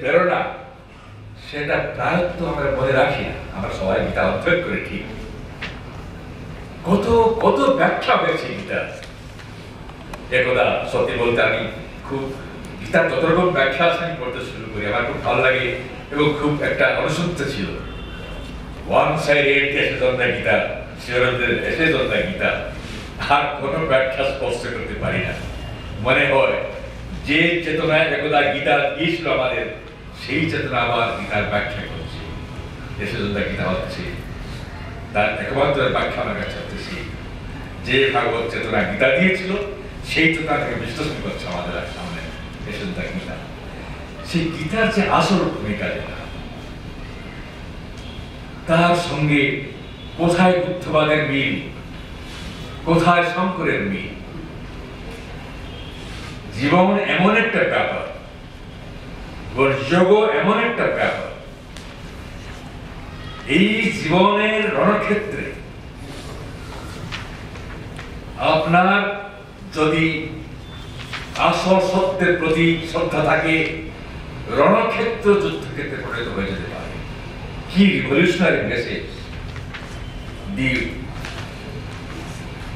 প্রেরণা সেটা প্রায়ত আমরা মনে রাখি না। আমরা সবাই গীতা অধ্যয়ন করে ঠিক কত কত ব্যাখ্যা হয়েছে গীতা। একদা সত্যি বলতে আমি খুব গীতার যত রকম ব্যাখ্যা আছে আমি পড়তে শুরু করি, আমার খুব ভালো লাগে এবং খুব একটা অনুসুপ্ত ছিল। ওয়ান সাইড এসে জন্মা গীতা, শিবরন্দের এসে জন্মা গীতা, আর কোনো ব্যাখ্যা স্পষ্ট করতে পারি না। মনে হয় যে চেতনায় একদা গীতা দিয়েছিল আমাদের, সেই চেতনা আবার গীতার ব্যাখ্যা করছে। এসে জন্মা গীতা হচ্ছে তার একমাত্র ব্যাখ্যা আমার কাছে হচ্ছে যে ভাগবত চেতনা গীতা দিয়েছিল, সেই চেতনা থেকে বিশ্লেষণ করছে আমাদের সামনে এসে জন্মা গীতা। সেই গীতার যে আসল ভূমিকা যেটা, তার সঙ্গে কোথায় বুদ্ধবাদের মিল, কোথায় শঙ্করের মিল। জীবন এমন একটা ব্যাপার, যোগ এমন একটা ব্যাপার, এই জীবনের রণক্ষেত্রে আপনার যদি আসল সত্যের প্রতি শ্রদ্ধা থাকে, রণক্ষেত্র যুদ্ধক্ষেত্রে পরিণত হয়ে যেতে পারে। কি revolutionary message!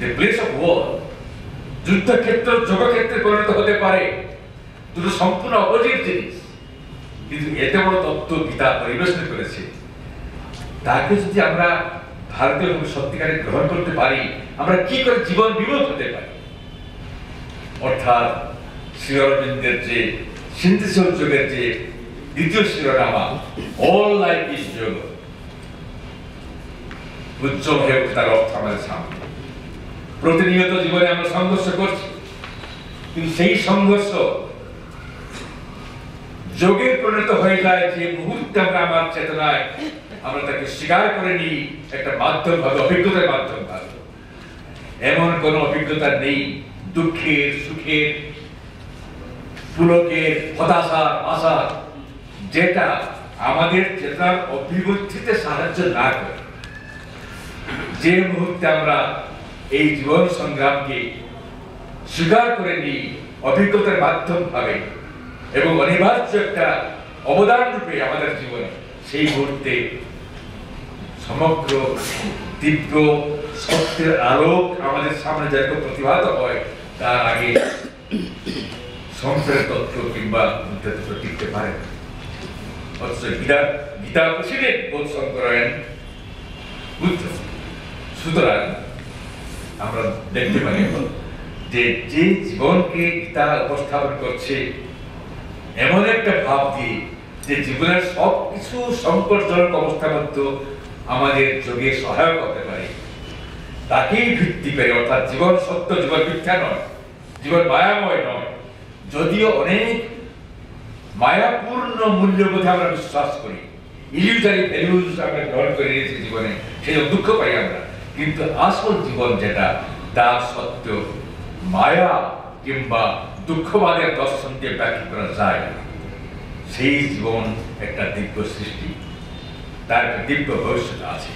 The place of war, যুদ্ধক্ষেত্র যোগক্ষেত্রে পরিণত হতে পারে। দুটো সম্পূর্ণ অপোজিট জিনিস, কিন্তু এত বড় তত্ত্ব গীতা পরিবেশন করেছে। তাকে যদি আমরা ভারতীয় সত্যিকারে গ্রহণ করতে পারি, আমরা কি করে জীবন বিমুখ হতে পারি। অর্থাৎ শ্রী অরবিন্দের যে সিন্থেসিস যোগের যে দ্বিতীয় শিরোনামা, অল লাইফ ইজ যোগ, উজ্জ্বল হয়ে ওঠে তার অর্থ আমাদের সামনে। প্রতিনিয়ত জীবনে আমরা সংঘর্ষ করছি, কিন্তু সেই সংঘর্ষ যোগে পরিণত হয়ে যায় যে মুহূর্তে আমরা আমার চেতনায় আমরা তাকে স্বীকার করে নিই একটা মাধ্যম ভাবে, অভিজ্ঞতার মাধ্যম ভাবে। এমন কোন অভিজ্ঞতা নেই দুঃখের, সুখের, পুলকের, হতাশার, আশা, যেটা আমাদের চেতনার অভিবৃদ্ধিতে সাহায্য না করে। যে মুহূর্তে আমরা এই জীবন সংগ্রামকে স্বীকার করে নিই অভিজ্ঞতার মাধ্যম ভাবে এবং অনিবার্য একটা অবদান রূপে আমাদের জীবনে, সেই মুহূর্তে সমগ্র তীব্র সত্যের আলোক আমাদের সামনে যেরকম প্রতিভাত হয়, তার আগে সংসারের তত্ত্ব কিংবা বুদ্ধের তত্ত্ব টিকতে পারে। অথচ গীতা প্রসিদ্ধ বোধন করেন বুদ্ধ। সুতরাং আমরা দেখতে পারি যে যে জীবনকে গীতা উপস্থাপন করছে এমন একটা ভাব দিয়ে যে জীবনের সবকিছু সংকটজনক অবস্থার মধ্যে আমাদের যোগে সহায়ক হতে পারে, তাকেই ভিত্তি করে। অর্থাৎ জীবন সত্য, জীবন মিথ্যা নয়, জীবন মায়াময় নয়। যদিও অনেক মায়াপূর্ণ মূল্যবোধে আমরা বিশ্বাস করি, ইলিউজারি ভ্যালুজ আমরা গ্রহণ করে নিয়েছি জীবনে, সেই দুঃখ পাই আমরা। কিন্তু আসল জীবন যেটা, তার সত্য মায়া কিংবা দুঃখবাদের দর্শন দিয়ে ব্যাখ্যা করা যায়। সেই জীবন একটা দিব্য সৃষ্টি, তার একটা দিব্য ভবিষ্যৎ আছে,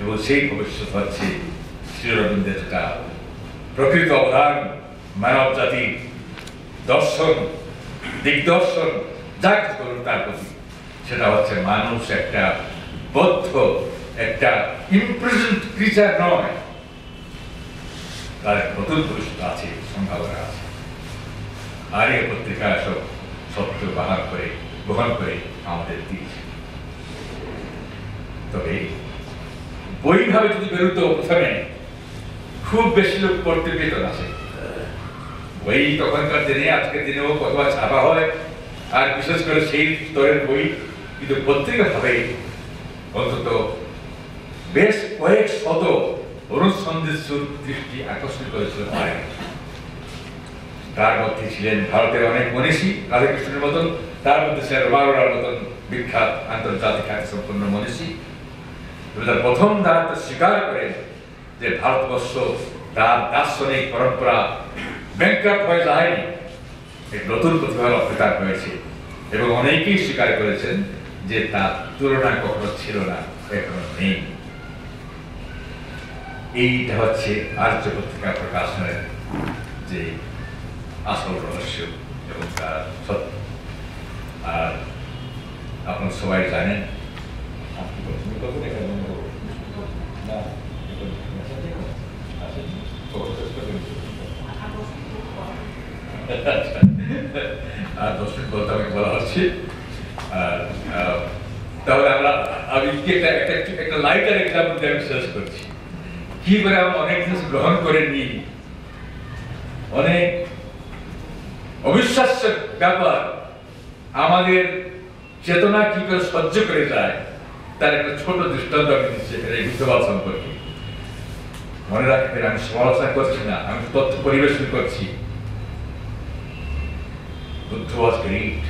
এবং সেই ভবিষ্যৎ হচ্ছে শ্রী অরবিন্দের যেটা প্রকৃত অবদান মানব জাতির দর্শন, দিগদর্শন, যা কিছু করুন তার প্রতি, সেটা হচ্ছে মানুষ একটা বদ্ধ, একটা ইমপ্রিজন্ড ক্রিচার নয়, তার নতুন ভবিষ্যৎ আছে, সম্ভাবনা আছে। আর এই পত্রিকা সব সত্য বহন করে আমাদের দিয়েছে। তবে বই ভাবে যদি বেরোতো, প্রথমে খুব বেশি লোক পড়তে পেত না। বই তখনকার দিনে, আজকের দিনেও কতবার ছাপা হয়, আর বিশেষ করে সেই স্তরের বই। কিন্তু পত্রিকা ভাবে অন্তত বেশ কয়েক শত অনুসন্ধিৎসুর দৃষ্টি আকর্ষণ করেছিল। তার মধ্যে ছিলেন ভারতের অনেক মনীষী, রাধাকৃষ্ণের মতন, তার মধ্যে ছিলেন রমারোরার মতন বিখ্যাত আন্তর্জাতিক খ্যাতি সম্পন্ন মনীষী। তার প্রথম দায়িত্ব স্বীকার করেন যে ভারতবর্ষ তার দার্শনিক পরম্পরা ব্যাংক্রাফ্ট হয়ে যায়নি, এক নতুন প্রতিভার অপেক্ষা হয়েছে, এবং অনেকেই স্বীকার করেছেন যে তার তুলনা কখনো ছিল না, এখনো নেই। এইটা হচ্ছে আর্য পত্রিকা প্রকাশনের যে আসল রহস্য এবং তার সত্য। আর আপনার সবাই জানেন আর 10 মিনিট বলতে আমাকে বলা হচ্ছে। তাহলে আমি একটা লাইটার এক্সাম্পল দিয়ে আমি শেষ করছি। কি করে আমরা অনেক জিনিস গ্রহণ করে নিই, অনেক অবিশ্বাস্য ব্যাপার আমাদের চেতনা কি করে সহ্য করে যায়, তার একটা ছোট দৃষ্টান্ত আমি দিচ্ছি এই বিদ্যবাদ সম্পর্কে। মনে রাখবেন, আমি সমালোচনা করছি না, আমি তথ্য পরিবেশন করছি। বুদ্ধ ওয়াজ গ্রেট,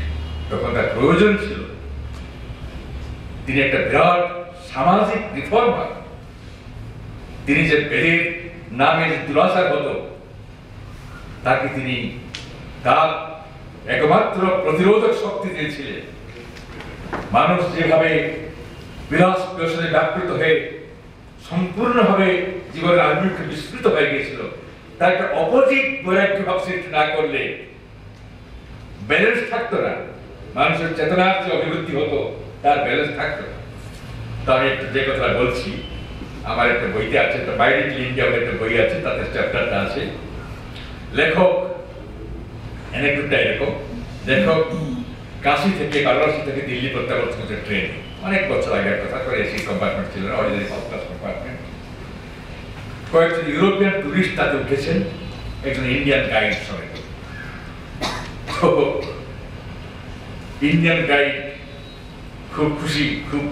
তখন তার প্রয়োজন ছিল। তিনি একটা বিরাট সামাজিক রিফর্মার। তিনি যে বেদের নামে যে দুরাচার হতো, তাকে তিনি তার একমাত্র প্রতিরোধক শক্তি দিয়েছিলেন। মানুষ যেভাবে বিলাস ব্যসনে ব্যাপৃত হয়ে সম্পূর্ণভাবে জীবনের আভিমুখে বিস্তৃত হয়ে গিয়েছিল, তার একটা অপোজিট বৈরাগ্য ভাব সৃষ্টি না করলে ব্যালেন্স থাকতো না। মানুষের চেতনার যে অভিবৃদ্ধি হতো, তার ব্যালেন্স থাকতো না। তো আমি একটু যে কথাটা বলছি, আমার একটা বইতে আছে, একটা বাইরে ইন্ডিয়া একটা বই আছে, তাতে চ্যাপ্টারটা আছে। লেখক অ্যানেকডোটটা এরকম, লেখক কাশি থেকে বারাণসী থেকে দিল্লি প্রত্যাবর্তন হচ্ছে ট্রেন, অনেক বছর আগের কথা, করে এসি কম্পার্টমেন্ট ছিল না, অর্ডিনারি ফার্স্ট ক্লাস কম্পার্টমেন্ট। কয়েকজন ইউরোপিয়ান টুরিস্ট তাতে উঠেছেন, একজন ইন্ডিয়ান গাইড সমেত। তো ইন্ডিয়ান গাইড খুব খুশি, খুব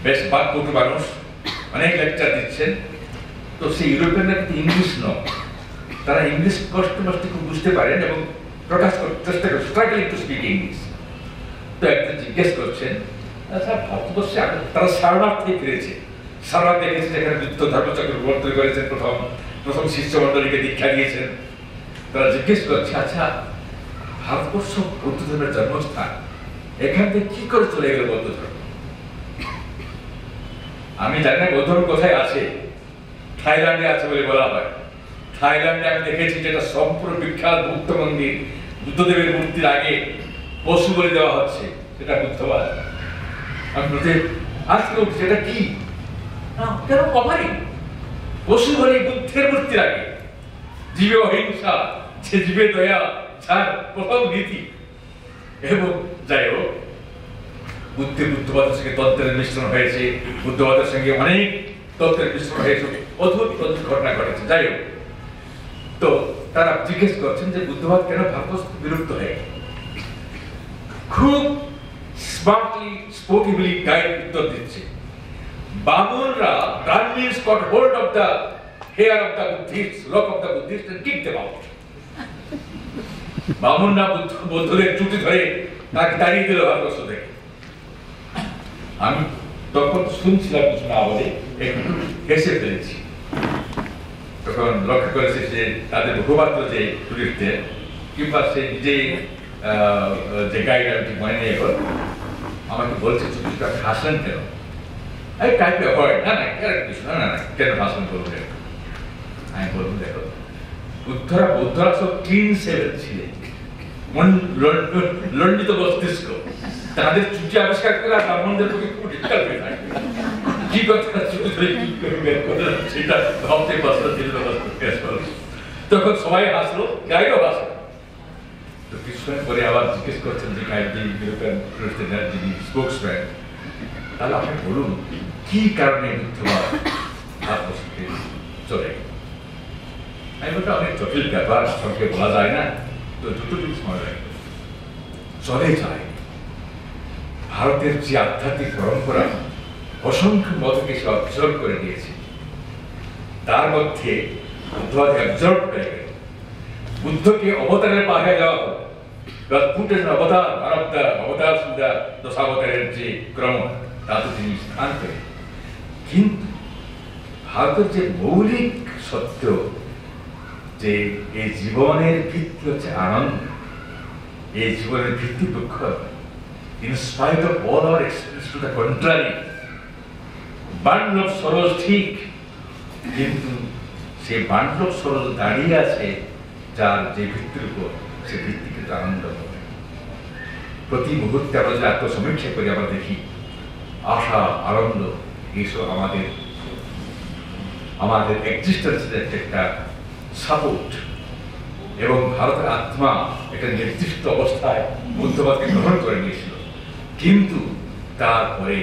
বেশ বাকপটু মানুষ, অনেক লেকচার দিচ্ছেন। তো সেই ইউরোপিয়ানরা কিন্তু ইংলিশ নয়, তারা ইংলিশ কষ্ট মষ্টে খুব বুঝতে পারেন এবং প্রকাশ করতে চেষ্টা করেন, স্ট্রাগলিং টু স্পিক ইংলিশ। তো একজন জিজ্ঞেস করছেন, আচ্ছা ভারতবর্ষে তারা সারনাথে ফিরেছে, সারনাথ দেখেছে যেখানে বুদ্ধ ধর্মচক্র প্রবর্তন করেছেন, প্রথম শিষ্যমণ্ডলীকে দীক্ষা দিয়েছেন। তারা জিজ্ঞেস করছে, আচ্ছা ভারতবর্ষ বৌদ্ধ ধর্মের জন্মস্থান, এখান থেকে কি করে চলে গেল বৌদ্ধ ধর্ম? আমি জানি না বৌদ্ধ ধর্ম কোথায় আছে, থাইল্যান্ডে আছে বলে বলা হয়। থাইল্যান্ডে আমি দেখেছি যেটা সম্পূর্ণ বিখ্যাত বুদ্ধ মন্দির, বুদ্ধদেবের মূর্তির আগে পশু বলি দেওয়া হচ্ছে, সেটা বুদ্ধবাদ। আমি বলতে আজকে সেটা কি কেন কভারি পশু বলি বুদ্ধের মূর্তির আগে, জীবে অহিংসা, যে জীবে দয়া, যার প্রথম নীতি। এবং যাই হোক, বুদ্ধবাদের সঙ্গে তত্ত্বের মিশ্রণ হয়েছে, বুদ্ধবাদের সঙ্গে অনেক তত্ত্বের মিশ্রণ হয়েছে, অদ্ভুত অদ্ভুত ঘটনা ঘটেছে। যাই হোক, তো তারা জিজ্ঞেস করছেন যে বুদ্ধবাদ কেন ভারতবর্ষ বিলুপ্ত হয়ে গেল? খুব স্মার্টলি স্পোকিভলি গাইড উত্তর দিচ্ছে, বামুনরা Brahmins got hold of the hair of the Buddhist, lock of the Buddhist and kick them out. বামুনরা বৌদ্ধদের চুটি ধরে তাকে তাড়িয়ে দিল ভারতবর্ষ থেকে। আমি তখন শুনছিলাম কিছু না বলে, একটু হেসে ফেলেছি। তখন লক্ষ্য করেছে যে তাদের মুখপাত্র যে টুরিস্টদের, কিংবা সে নিজে যে গাইড, আমি ঠিক মনে নেই এখন, আমাকে বলছে চুটি আপনি হাসলেন কেন? এই টাইপে হয় না, না কিছু না, না কেন হাসলেন বলুন। আমি বলবো, দেখো বৌদ্ধরা সব ক্লিন সেভেন ছিলেন, লন্ডিত মস্তিষ্ক, তাদের চুটি আবিষ্কার করে আর ব্রাহ্মণদের পক্ষে খুব ডিফিকাল্ট হয়ে থাকবে। কি কথা চুটি ধরে কি করবে সেটা ভাবতে পারছিল। তখন সবাই হাসলো, গাইডও হাসলো। তো কিছুক্ষণ পরে আবার জিজ্ঞেস করছেন যে গাইড, ইউরোপিয়ান টুরিস্টের যিনি স্পোকসম্যান, তাহলে আপনি বলুন কি কারণে বুদ্ধবাদ ভারতবর্ষ থেকে চলে গেল? আমি বলতে অনেক জটিল ব্যাপার, সবকে বলা যায় না। তো দুটো জিনিস মনে রাখবে, চলে যায়। ভারতের যে আধ্যাত্মিক পরম্পরা অসংখ্য মতকে সে অবজার্ভ করে দিয়েছে, তার মধ্যে বুদ্ধবাদ অবজার্ভ হয়ে গেল। বুদ্ধকে অবতারের পাহাড়ে দেওয়া হলো, অবতার অবতার সুন্দর দশাবতারের যে ক্রম, তাতে তিনি স্থান পেলেন। কিন্তু ভারতের যে মৌলিক সত্য, যে এই জীবনের ভিত্তি হচ্ছে আনন্দ, এই জীবনের ভিত্তি দুঃখ, in spite of all our experience to the contrary, bundle of sorrows ঠিক, কিন্তু সেই bundle of sorrows দাঁড়িয়ে আছে যার যে ভিত্তির উপর, সে ভিত্তি কিন্তু আনন্দ হবে। প্রতি মুহূর্তে আমরা যে আত্মসমীক্ষা করি আমরা দেখি আশা, আনন্দ এইসব আমাদের এক্সিস্টেন্সের একটা সাপোর্ট। এবং ভারতের আত্মা একটা নির্দিষ্ট অবস্থায় বুদ্ধবাদকে গ্রহণ করে নিয়েছিল, কিন্তু তারপরে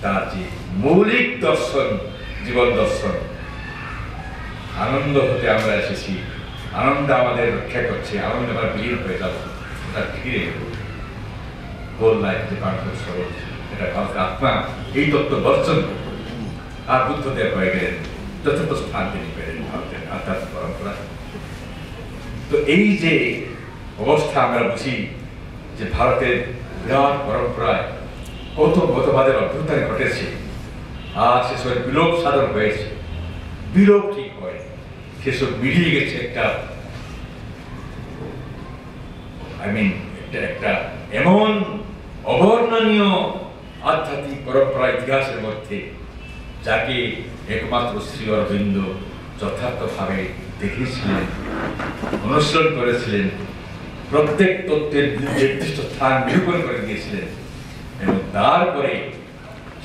তার যে মৌলিক দর্শন, জীবন দর্শন, আনন্দ হতে আমরা এসেছি, আনন্দ আমাদের রক্ষা করছে, আনন্দ আমরা বিলীন হয়ে যাব, এটা ফিরে হোল লাইফ যে পার্থক্য সরল, এটা ভারতের আত্মা এই তত্ত্ব দর্শন আর বুদ্ধদেব হয়ে গেলেন যথার্থ স্থান তিনি পেলেন ভারতের আধ্যাত্মিক পরম্পরা। তো এই যে অবস্থা আমরা বুঝি যে ভারতের বিরাট পরম্পরায় কত মতবাদের অভ্যুত্থান ঘটেছে, আর সেসব বিলোপ সাধন হয়েছে, বিলোপ ঠিক হয়, সেসব মিলিয়ে গেছে একটা একটা এমন অবর্ণনীয় আধ্যাত্মিক পরম্পরা ইতিহাসের মধ্যে, যাকে একমাত্র শ্রী অরবিন্দ যথার্থভাবে দেখেছিলেন, অনুসরণ করেছিলেন, প্রত্যেক তত্ত্বের নির্দিষ্ট স্থান নিরূপণ করে দিয়েছিলেন, এবং তারপরে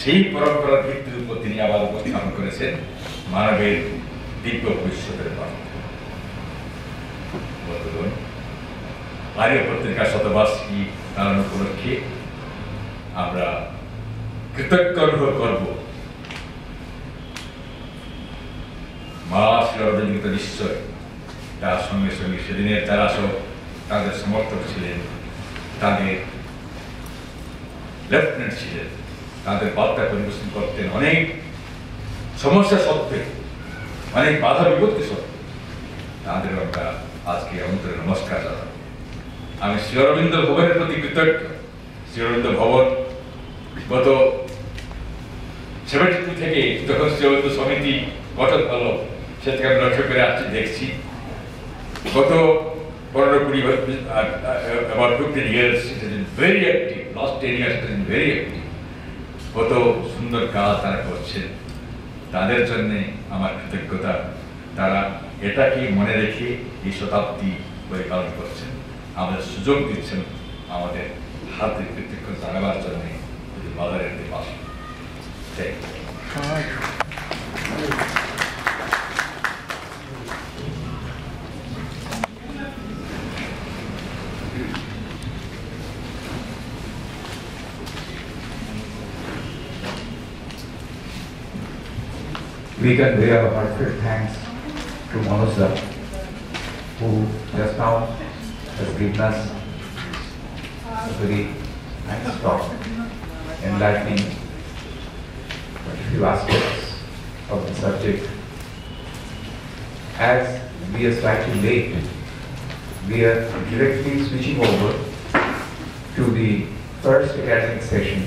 সেই পরম্পরার ভিত্তির উপর তিনি আবার উপস্থাপন করেছেন মানবের দিব্য ভবিষ্যতের কথা। আর্য পত্রিকার শতবার্ষিকী পালন উপলক্ষে আমরা কৃতজ্ঞ অনুভব করব মা শ্রী অরবিন্দ নিশ্চয় তার সঙ্গে সঙ্গে সেদিনের যারা সব তাদের সমর্থক ছিলেন, তাদের লেফটেন্যান্ট ছিলেন, তাদের বার্তা পরিবেশন করতেন অনেক সমস্যা সত্ত্বে, অনেক বাধা বিপত্তি সত্ত্বে, তাদের আমরা আজকে অন্তরে নমস্কার জানাব। আমি শ্রী অরবিন্দ ভবনের প্রতি কৃতজ্ঞ। শ্রী অরবিন্দ ভবন গত 72 থেকে যখন শ্রী অরবিন্দ সমিতি গঠন হলো, সে থেকে আমি লক্ষ্য করে আসছি, দেখছি গত 15-20 about 15 years it has been very active. Last 10 years it has been very active. কত সুন্দর কাজ তারা করছেন, তাদের জন্য আমার কৃতজ্ঞতা। তারা এটাকে মনে রেখে এই শতাব্দী পরিপালন করছেন, আমাদের সুযোগ দিচ্ছেন আমাদের হাতে কৃতজ্ঞতা জানাবার জন্য মাদারের পাশে। We convey our heartfelt thanks to Manoj, who just now has given us a very nice talk, enlightening a few aspects of the subject. As we are slightly late, we are directly switching over to the first academic session